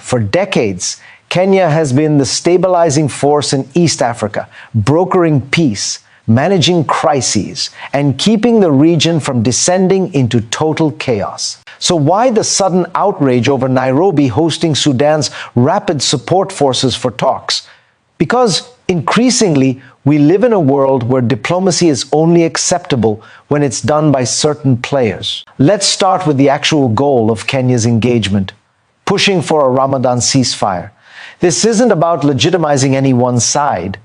For decades, Kenya has been the stabilizing force in East Africa, brokering peace, managing crises, and keeping the region from descending into total chaos. So why the sudden outrage over Nairobi hosting Sudan's rapid support forces for talks? Because increasingly, we live in a world where diplomacy is only acceptable when it's done by certain players. Let's start with the actual goal of Kenya's engagement, pushing for a Ramadan ceasefire. This isn't about legitimizing any one side.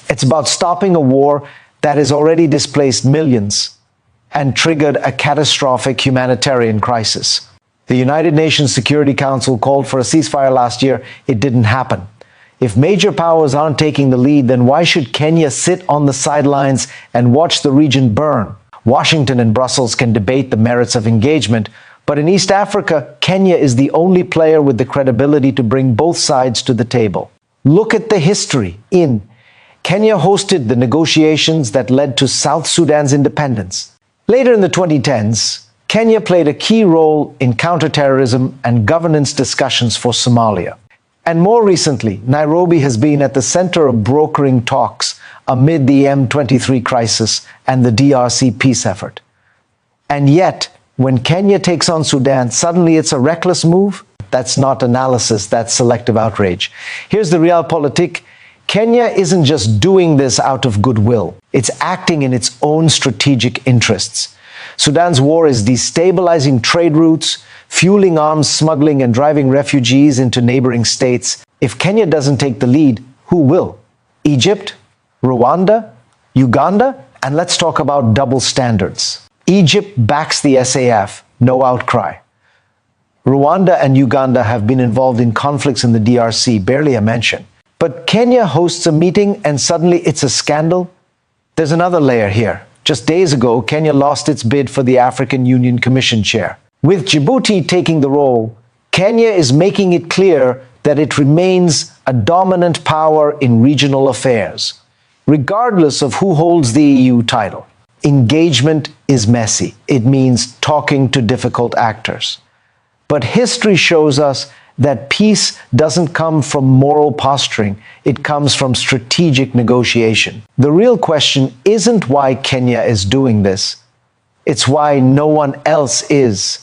It's about stopping a war that has already displaced millions and triggered a catastrophic humanitarian crisis. The United Nations Security Council called for a ceasefire last year. It didn't happen. If major powers aren't taking the lead, then why should Kenya sit on the sidelines and watch the region burn? Washington and Brussels can debate the merits of engagement, but in East Africa, Kenya is the only player with the credibility to bring both sides to the table. Look at the history. Kenya hosted the negotiations that led to South Sudan's independence. Later in the 2010s, Kenya played a key role in counterterrorism and governance discussions for Somalia. And more recently, Nairobi has been at the center of brokering talks amid the M23 crisis and the DRC peace effort. And yet, when Kenya takes on Sudan, suddenly it's a reckless move? That's not analysis, that's selective outrage. Here's the realpolitik. Kenya isn't just doing this out of goodwill. It's acting in its own strategic interests. Sudan's war is destabilizing trade routes, fueling arms smuggling and driving refugees into neighboring states. If Kenya doesn't take the lead, who will? Egypt? Rwanda? Uganda? And let's talk about double standards. Egypt backs the SAF, no outcry. Rwanda and Uganda have been involved in conflicts in the DRC, barely a mention. But Kenya hosts a meeting and suddenly it's a scandal? There's another layer here. Just days ago, Kenya lost its bid for the African Union Commission chair. With Djibouti taking the role, Kenya is making it clear that it remains a dominant power in regional affairs, regardless of who holds the EU title. Engagement is messy. It means talking to difficult actors. But history shows us that peace doesn't come from moral posturing. It comes from strategic negotiation. The real question isn't why Kenya is doing this. It's why no one else is.